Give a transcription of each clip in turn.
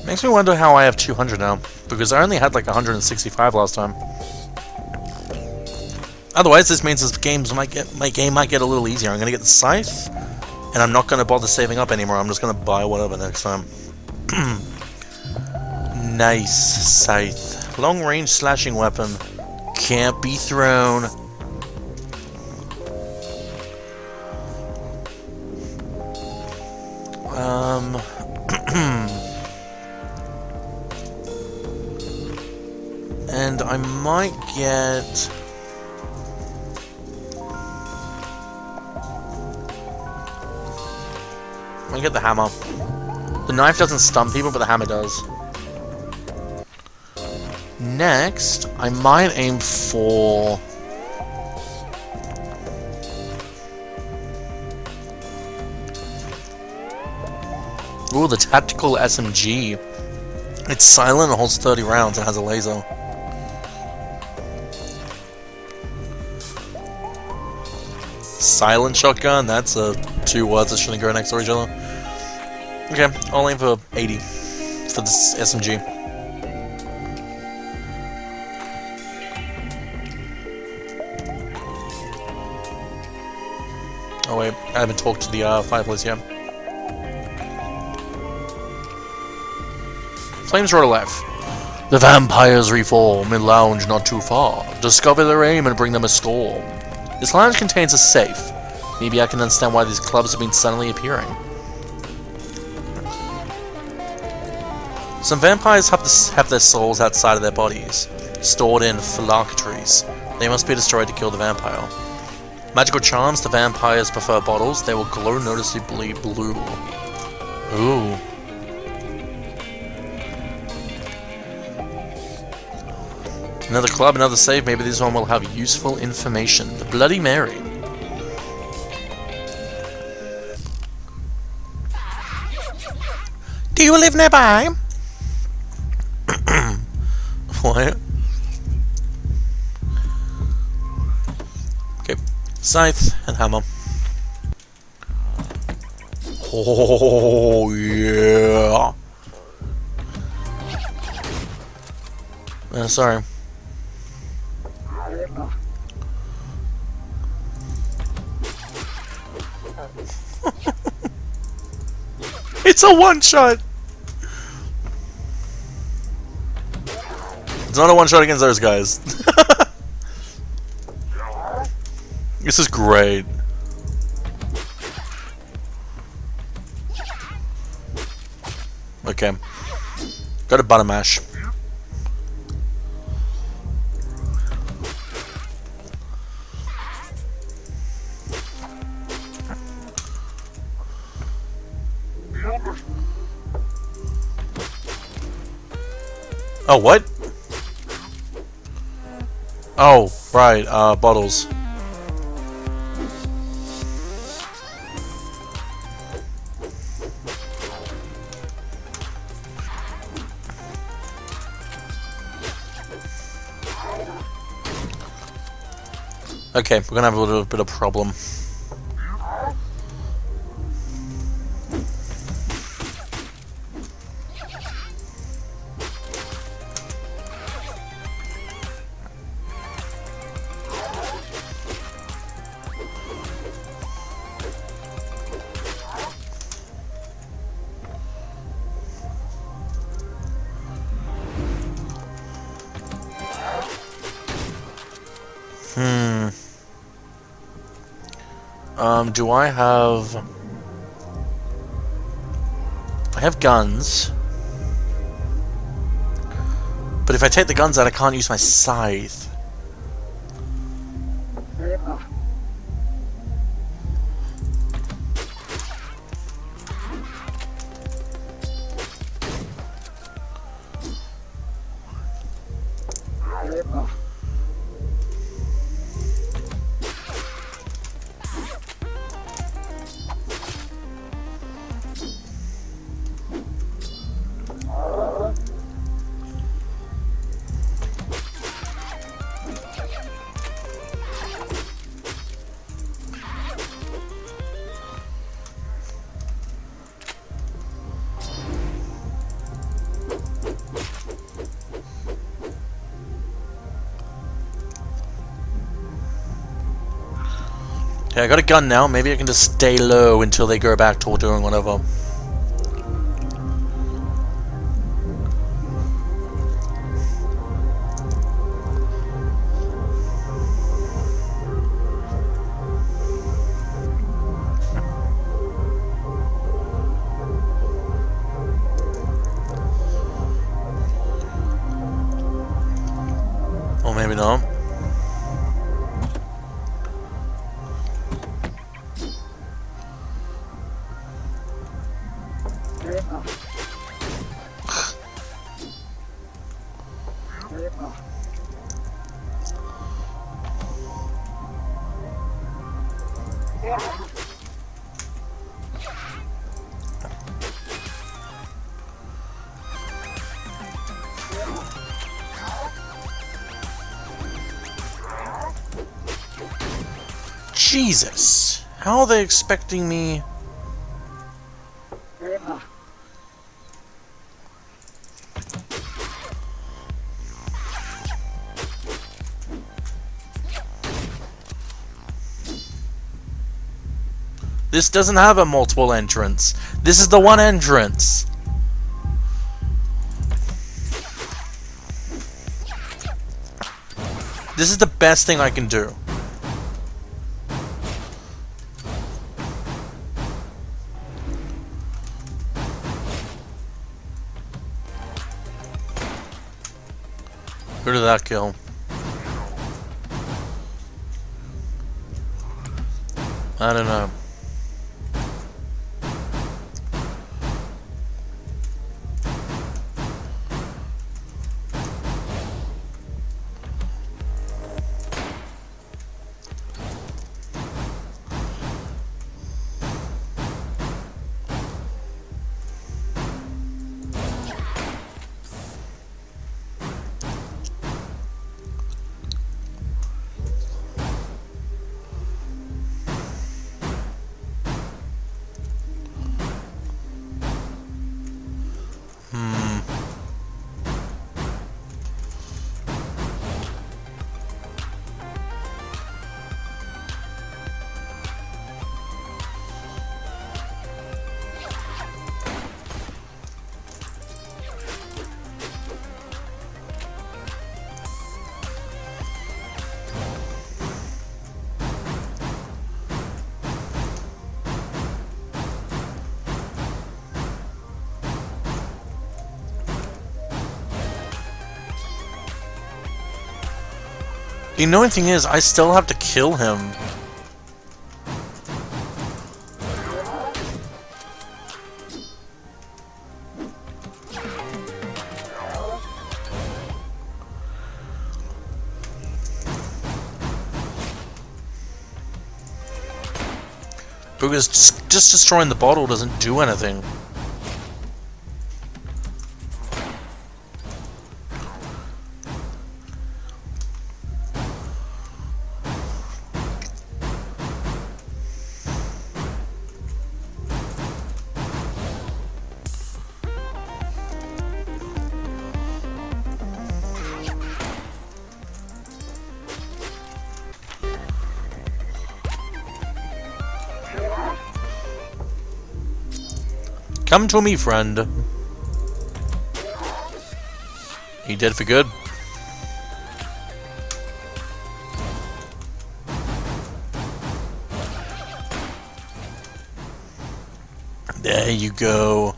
Makes me wonder how I have 200 now, because I only had like 165 last time. Otherwise, this means my game might get a little easier. I'm gonna get the scythe, and I'm not gonna bother saving up anymore. I'm just gonna buy whatever next time. Nice scythe, long range slashing weapon, can't be thrown. And I might get... I get the hammer. The knife doesn't stun people, but the hammer does. Next, I might aim for... Ooh, the tactical SMG. It's silent and holds 30 rounds and has a laser. Silent shotgun? That's two words that shouldn't go next to each other. Okay, I'll aim for 80 for this SMG. Oh wait, I haven't talked to the fireplace yet. Flames road to life. The vampires reform and lounge not too far. Discover their aim and bring them a storm. This lounge contains a safe. Maybe I can understand why these clubs have been suddenly appearing. Some vampires have their souls outside of their bodies, stored in phylacteries. They must be destroyed to kill the vampire. Magical charms, the vampires prefer bottles. They will glow noticeably blue. Ooh. Another club, another save. Maybe this one will have useful information. The Bloody Mary. Do you live nearby? What? Okay. Scythe and hammer. Oh, yeah. Sorry. It's a one-shot! It's not a one-shot against those guys. This is great. Okay. Got a butter mash. Oh, what? Oh, right, bottles. Okay, we're gonna have a little bit of problem. Do I have... I have guns. But if I take the guns out, I can't use my scythe. Okay, I got a gun now. Maybe I can just stay low until they go back to doing whatever. Or maybe not. Jesus! How are they expecting me? This doesn't have a multiple entrance. This is the one entrance. This is the best thing I can do. Who did that kill? I don't know. The annoying thing is, I still have to kill him. Because just destroying the bottle doesn't do anything. Come to me, friend. He dead for good? There you go.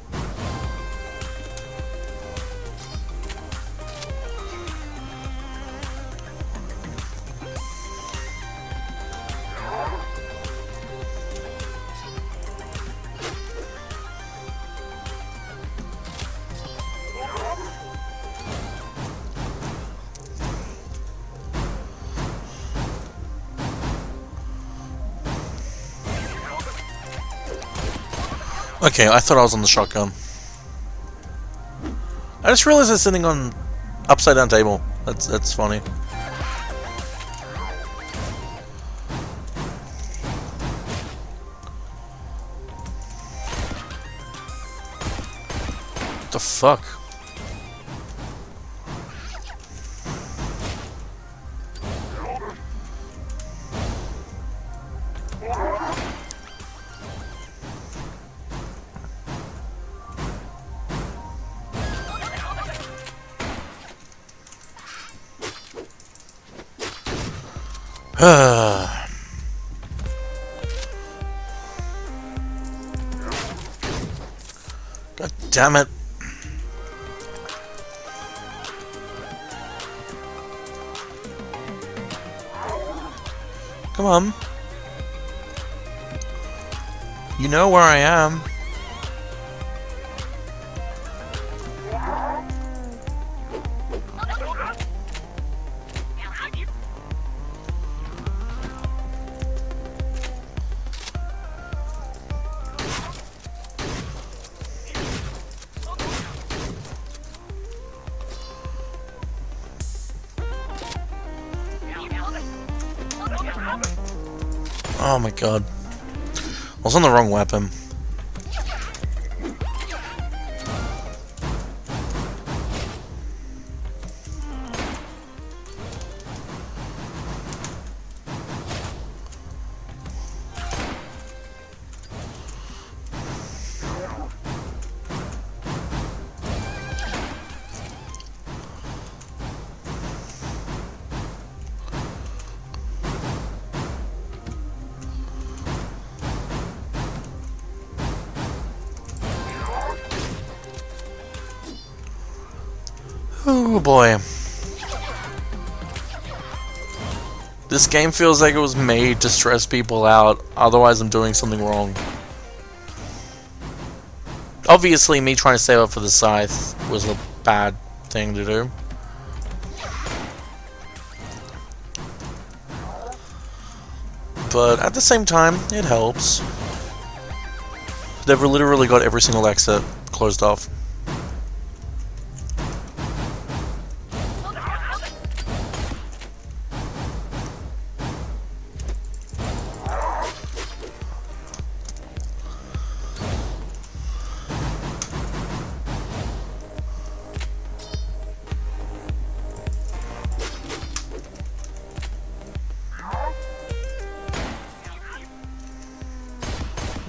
Okay, I thought I was on the shotgun. I just realized it's sitting on upside down table. That's funny. What the fuck? God damn it. Come on. You know where I am. Oh my god. I was on the wrong weapon. Oh boy. This game feels like it was made to stress people out, otherwise I'm doing something wrong. Obviously, me trying to save up for the scythe was a bad thing to do. But at the same time, it helps. They've literally got every single exit closed off.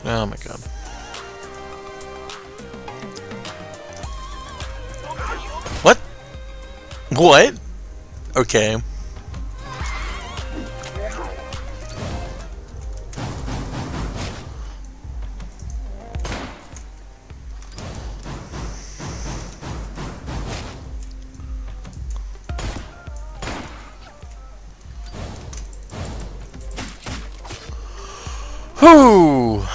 Oh my god. What? What? Okay. Whew.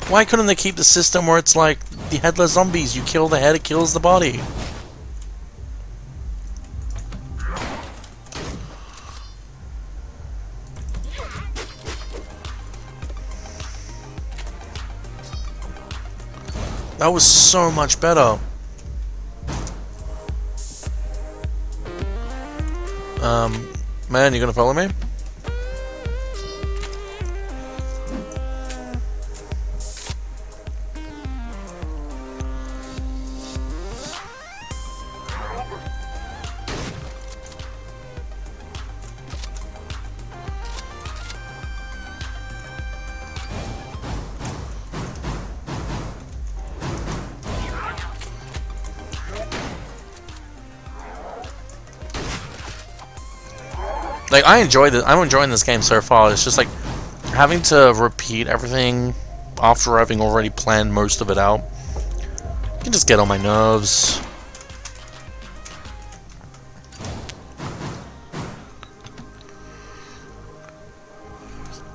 Why couldn't they keep the system where it's like the headless zombies? You kill the head, it kills the body. That was so much better. Man, you gonna follow me? Like, I'm enjoying this game so far. It's just like having to repeat everything after having already planned most of it out. You can just get on my nerves.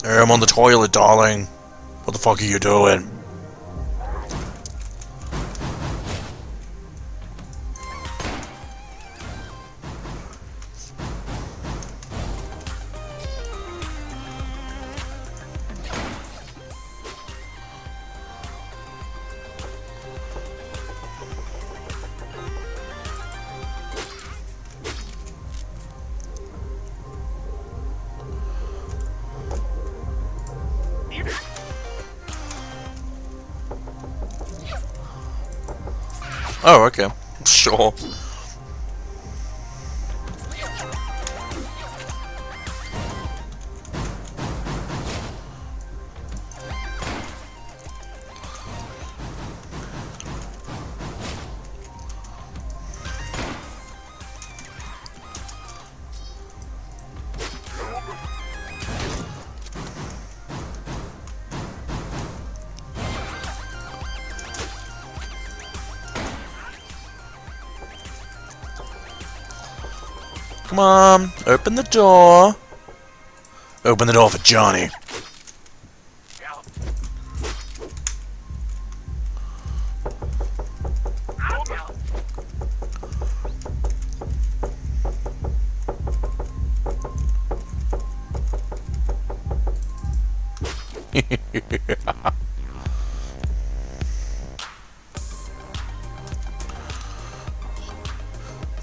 Hey, I'm on the toilet, darling. What the fuck are you doing? Oh, okay. Sure. Come on, open the door. Open the door for Johnny.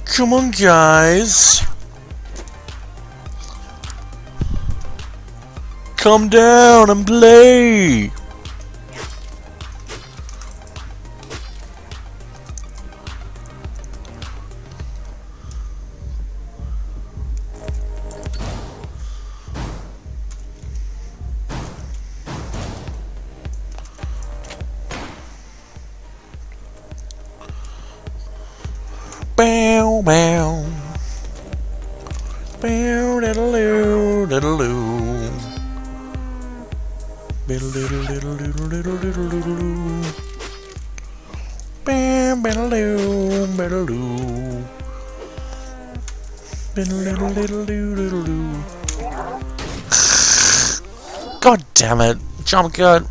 Come on, guys. Come down and play. Bow, bow. Bow, diddle-oo, diddle-oo. Biddle-diddle-diddle-diddle-diddle-diddle-diddle-oo. Bam, biddle-oo, biddle-oo. Biddle-diddle-diddle-diddle-diddle-oo. God damn it. Jump cut.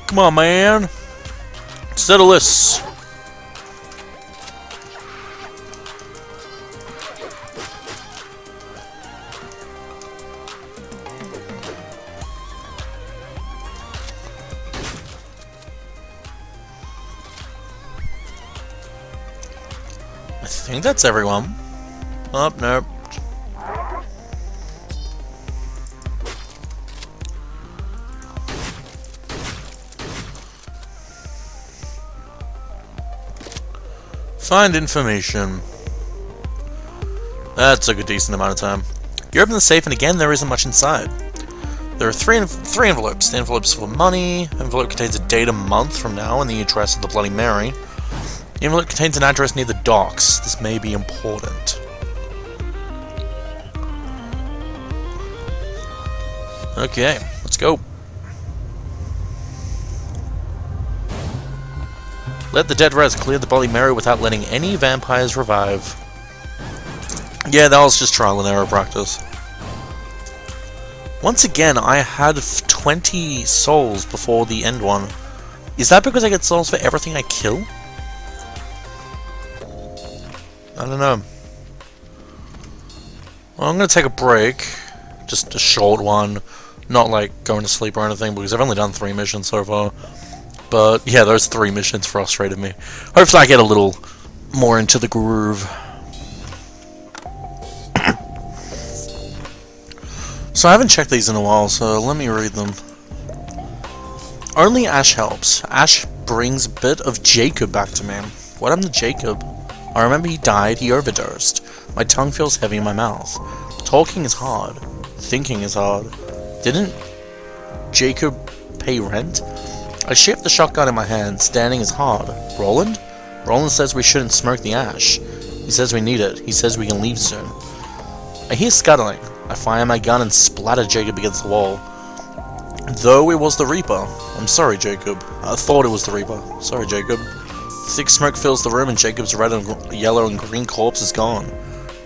Come on, man. Settle this. I think that's everyone. Oh, nope. Find information. That took a decent amount of time. You open the safe and again there isn't much inside. There are three envelopes. The envelope's full of money. The envelope contains a date a month from now and the address of the Bloody Mary. The envelope contains an address near the docks. This may be important. Okay, let's go. Let the dead res clear the Bloody Mary without letting any vampires revive. Yeah, that was just trial and error practice. Once again, I had 20 souls before the end one. Is that because I get souls for everything I kill? I don't know. Well, I'm going to take a break. Just a short one. Not like going to sleep or anything, because I've only done 3 missions so far. But yeah, those 3 missions frustrated me. Hopefully I get a little more into the groove. So I haven't checked these in a while, so let me read them. Only Ash helps. Ash brings a bit of Jacob back to me. What happened to Jacob? I remember he died, he overdosed. My tongue feels heavy in my mouth. Talking is hard. Thinking is hard. Didn't Jacob pay rent? I shift the shotgun in my hand. Standing is hard. Roland? Roland says we shouldn't smoke the ash. He says we need it. He says we can leave soon. I hear scuttling. I fire my gun and splatter Jacob against the wall. Though it was the Reaper. I'm sorry, Jacob. I thought it was the Reaper. Sorry, Jacob. Thick smoke fills the room and Jacob's red and yellow and green corpse is gone.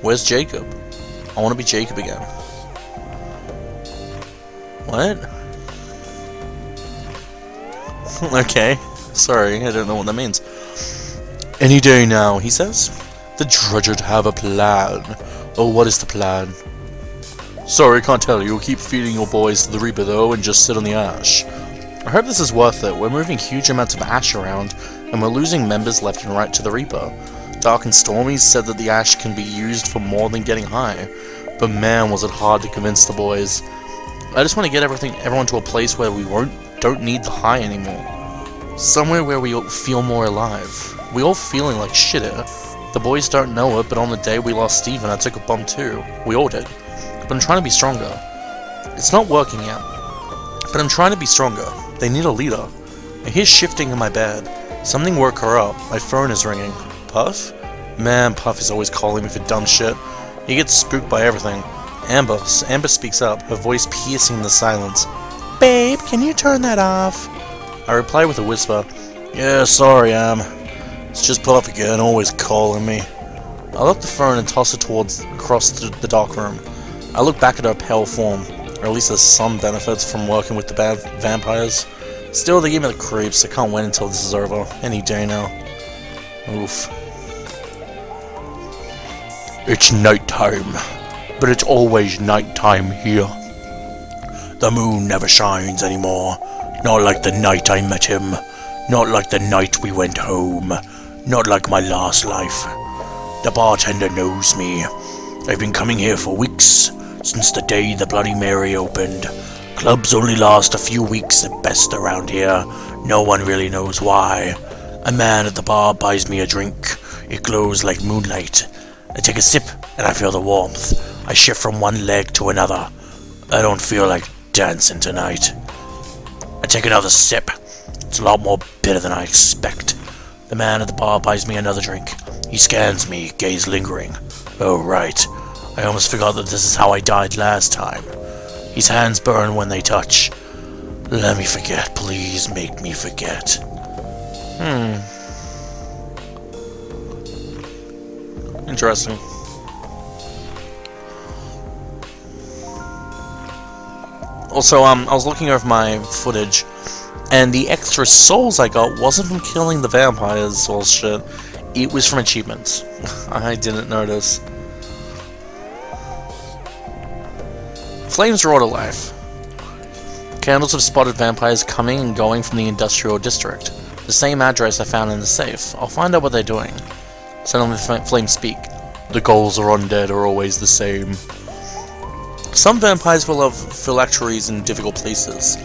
Where's Jacob? I want to be Jacob again. What? Okay. Sorry, I don't know what that means. Any day now, he says. The Drudge'd have a plan. Oh, what is the plan? Sorry, can't tell you. Keep feeding your boys to the Reaper, though, and just sit on the ash. I hope this is worth it. We're moving huge amounts of ash around, and we're losing members left and right to the Reaper. Dark and Stormy said that the ash can be used for more than getting high, but man, was it hard to convince the boys. I just want to get everyone to a place where we don't need the high anymore. Somewhere where we all feel more alive. We all feeling like shit here. The boys don't know it, but on the day we lost Steven, I took a bump too. We all did. But I'm trying to be stronger. It's not working yet, but I'm trying to be stronger. They need a leader. I hear shifting in my bed. Something woke her up. My phone is ringing. Puff? Man, Puff is always calling me for dumb shit. He gets spooked by everything. Amber speaks up, her voice piercing the silence. Babe, can you turn that off? I reply with a whisper. Yeah, sorry, it's just Puff again, always calling me. I lock the phone and toss it across the dark room. I look back at her pale form, or at least there's some benefits from working with the bad vampires. Still, they give me the creeps. I can't wait until this is over. Any day now. Oof. It's nighttime, but it's always nighttime here. The moon never shines anymore. Not like the night I met him. Not like the night we went home. Not like my last life. The bartender knows me. I've been coming here for weeks, since the day the Bloody Mary opened. Clubs only last a few weeks at best around here. No one really knows why. A man at the bar buys me a drink. It glows like moonlight. I take a sip, and I feel the warmth. I shift from one leg to another. I don't feel like dancing tonight. I take another sip. It's a lot more bitter than I expect. The man at the bar buys me another drink. He scans me, gaze lingering. Oh, right. I almost forgot that this is how I died last time. His hands burn when they touch. Let me forget. Please make me forget. Interesting. Also, I was looking over my footage, and the extra souls I got wasn't from killing the vampires or shit. It was from achievements. I didn't notice. Flames roar to life. Candles have spotted vampires coming and going from the industrial district. The same address I found in the safe. I'll find out what they're doing. Suddenly the flames speak. The goals are undead are always the same. Some vampires will have phylacteries in difficult places,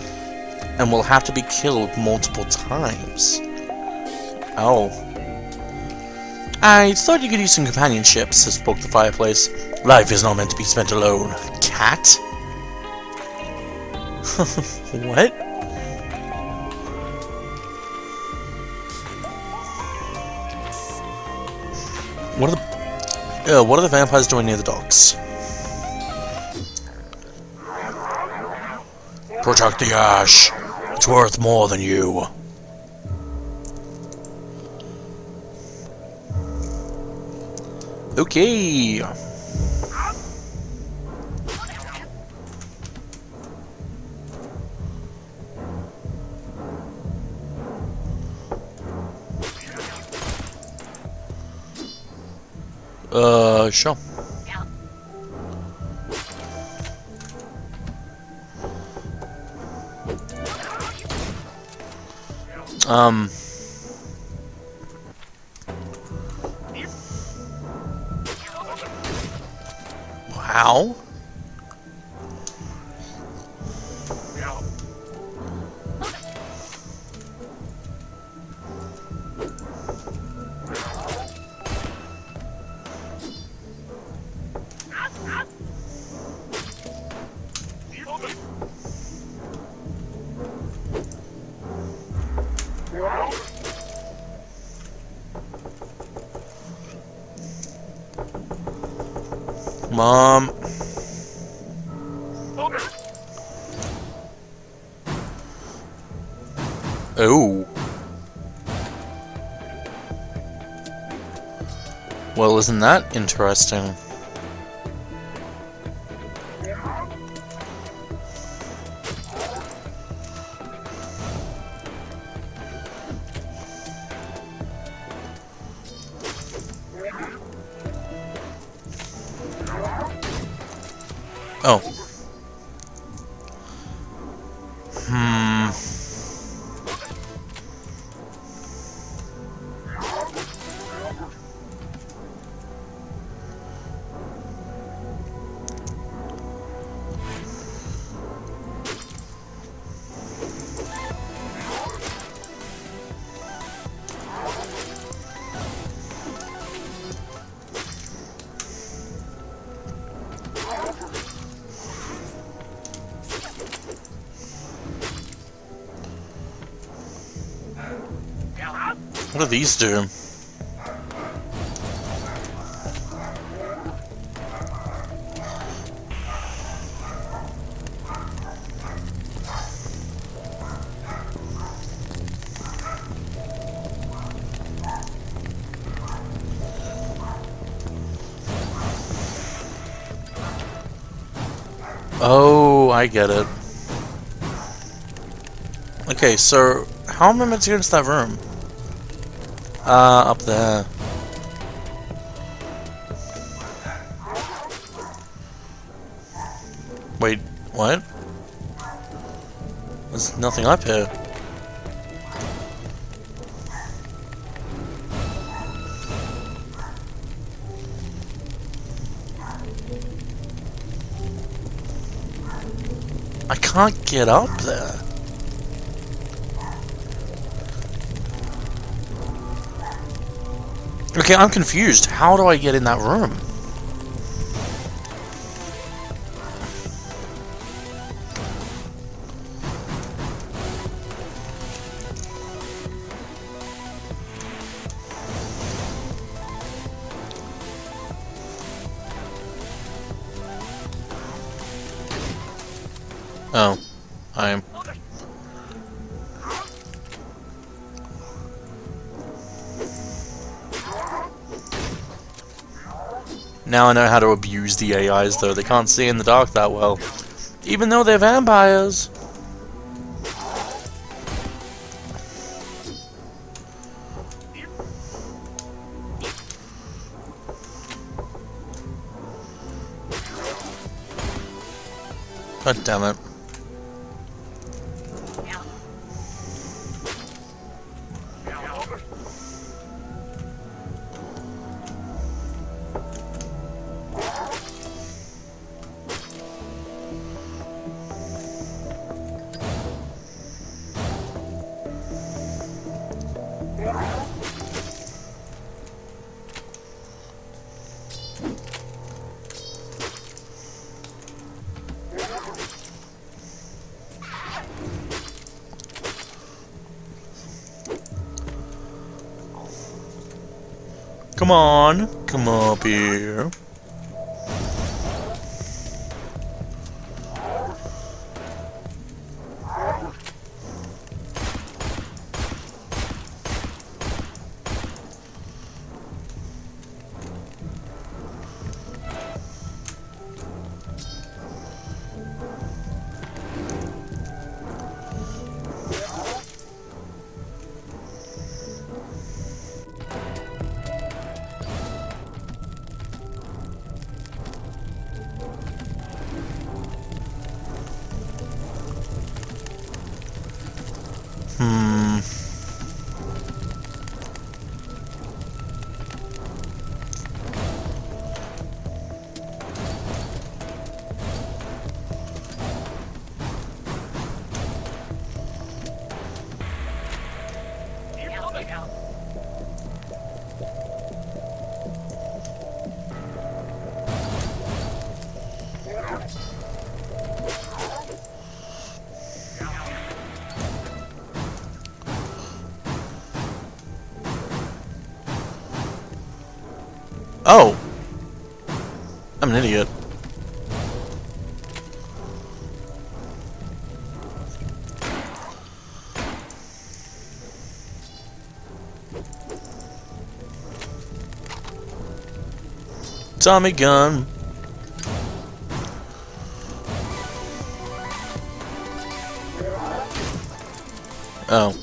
and will have to be killed multiple times. Oh. I thought you could use some companionship, spoke the fireplace. Life is not meant to be spent alone. Cat? What? What are the vampires doing near the docks? Protect the ash. It's worth more than you. Okay. Sure. How? Mom. Oh. Well, isn't that interesting? Oh. Hmm. What do these do? Oh, I get it. Okay, so how am I meant to get into that room? Up there. Wait, what? There's nothing up here. I can't get up there. Okay, I'm confused. How do I get in that room? Oh, I am. Now I know how to abuse the AIs, though. They can't see in the dark that well. Even though they're vampires. God damn it. Come on, come up here. Oh! I'm an idiot. Tommy gun. Oh.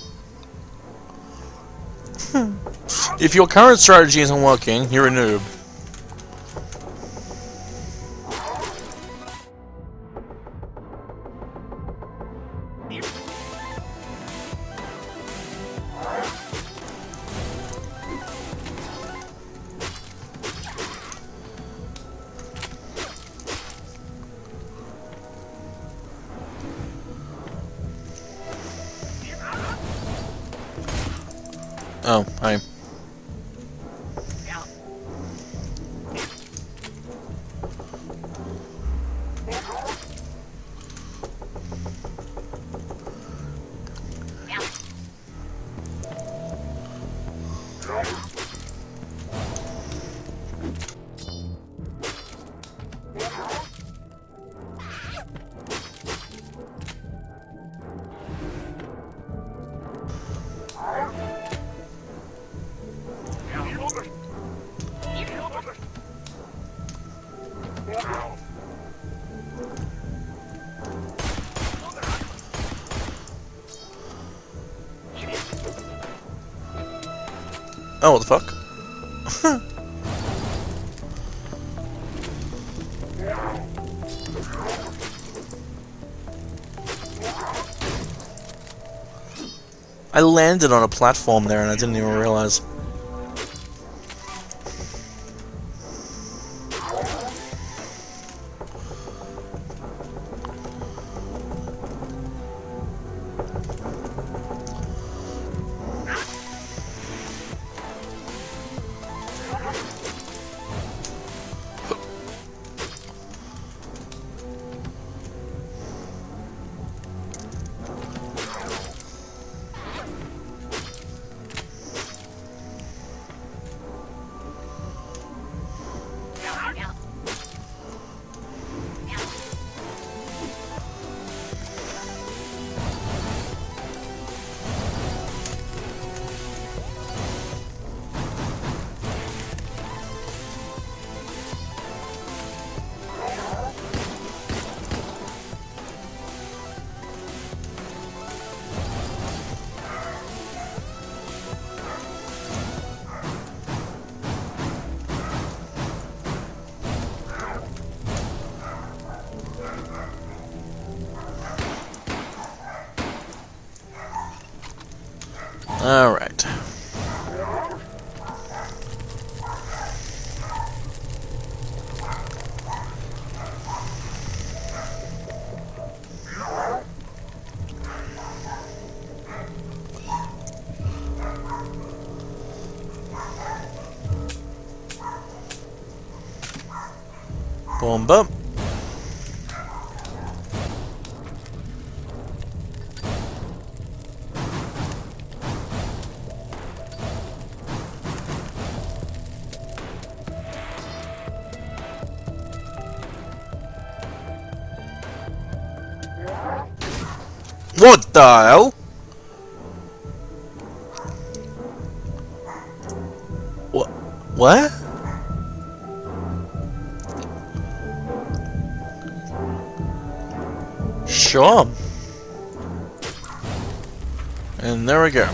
If your current strategy isn't working, you're a noob. Oh, hi. Oh, what the fuck? I landed on a platform there and I didn't even realize. Alright. Boom, boom. What the hell? What? What? Sure. And there we go.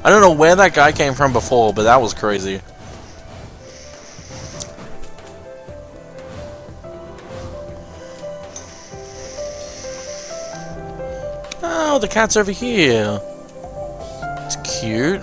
I don't know where that guy came from before, but that was crazy. Oh, the cat's over here. It's cute.